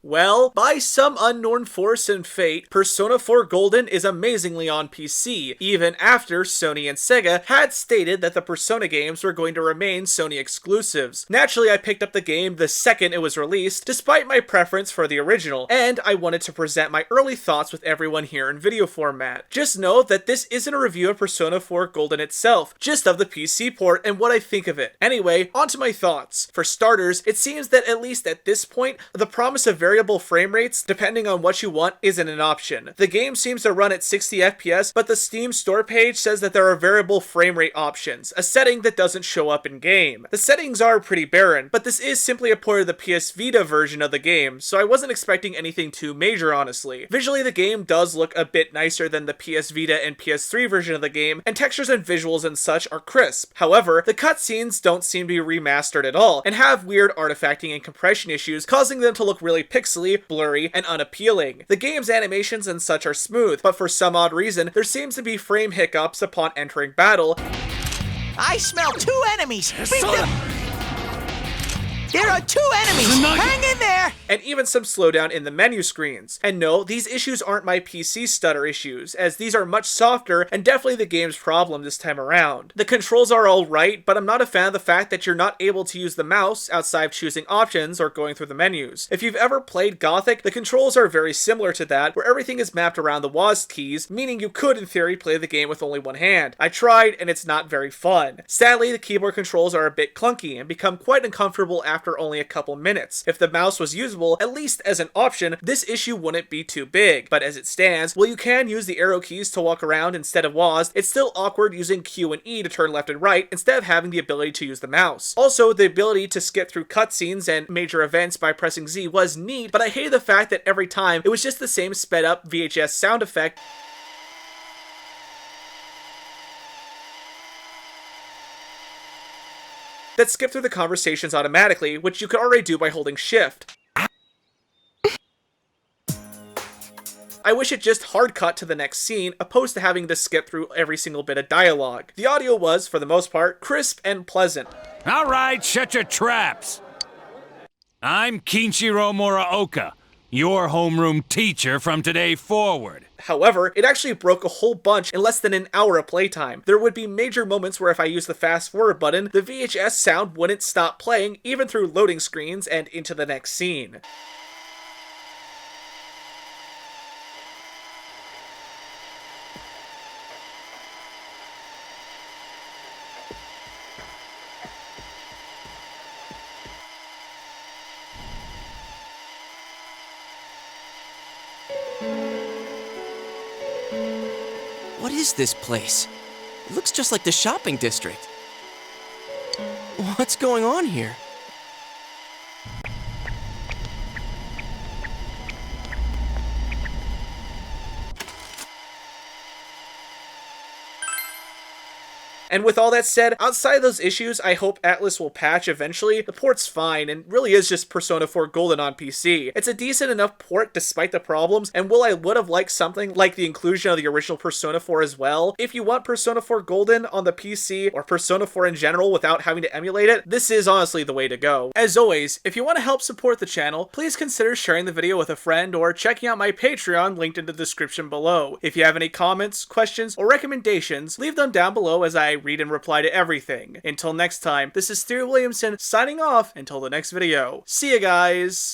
Well, by some unknown force and fate, Persona 4 Golden is amazingly on PC, even after Sony and Sega had stated that the Persona games were going to remain Sony exclusives. Naturally, I picked up the game the second it was released, despite my preference for the original, and I wanted to present my early thoughts with everyone here in video format. Just know that this isn't a review of Persona 4 Golden itself, just of the PC port and what I think of it. Anyway, on to my thoughts. For starters, it seems that at least at this point, the promise of variable frame rates, depending on what you want, isn't an option. The game seems to run at 60 FPS, but the Steam store page says that there are variable frame rate options, a setting that doesn't show up in game. The settings are pretty barren, but this is simply a port of the PS Vita version of the game, so I wasn't expecting anything too major, honestly. Visually, the game does look a bit nicer than the PS Vita and PS3 version of the game, and textures and visuals and such are crisp. However, the cutscenes don't seem to be remastered at all, and have weird artifacting and compression issues, causing them to look really pixely, blurry, and unappealing. The game's animations and such are smooth, but for some odd reason, there seems to be frame hiccups upon entering battle. I smell two enemies! Beat them! There are two enemies! Hang in there! And even some slowdown in the menu screens. And no, these issues aren't my PC stutter issues, as these are much softer and definitely the game's problem this time around. The controls are alright, but I'm not a fan of the fact that you're not able to use the mouse outside of choosing options or going through the menus. If you've ever played Gothic, the controls are very similar to that, where everything is mapped around the WASD keys, meaning you could in theory play the game with only one hand. I tried, and it's not very fun. Sadly, the keyboard controls are a bit clunky and become quite uncomfortable after only a couple minutes. If the mouse was usable, at least as an option, this issue wouldn't be too big. But as it stands, while you can use the arrow keys to walk around instead of WASD, it's still awkward using Q and E to turn left and right instead of having the ability to use the mouse. Also, the ability to skip through cutscenes and major events by pressing Z was neat, but I hated the fact that every time it was just the same sped up VHS sound effect that skip through the conversations automatically, which you could already do by holding shift. I wish it just hard cut to the next scene, opposed to having to skip through every single bit of dialogue. The audio was, for the most part, crisp and pleasant. Alright, shut your traps! I'm Kinshiro Muraoka, your homeroom teacher from today forward. However, it actually broke a whole bunch in less than an hour of playtime. There would be major moments where if I used the fast forward button, the VHS sound wouldn't stop playing even through loading screens and into the next scene. What is this place? It looks just like the shopping district. What's going on here? And with all that said, outside of those issues I hope Atlus will patch eventually, the port's fine and really is just Persona 4 Golden on PC. It's a decent enough port despite the problems, and while I would have liked something like the inclusion of the original Persona 4 as well, if you want Persona 4 Golden on the PC or Persona 4 in general without having to emulate it, this is honestly the way to go. As always, if you want to help support the channel, please consider sharing the video with a friend or checking out my Patreon linked in the description below. If you have any comments, questions, or recommendations, leave them down below as I read and reply to everything. Until next time, this is Thierry Williamson signing off until the next video. See ya guys!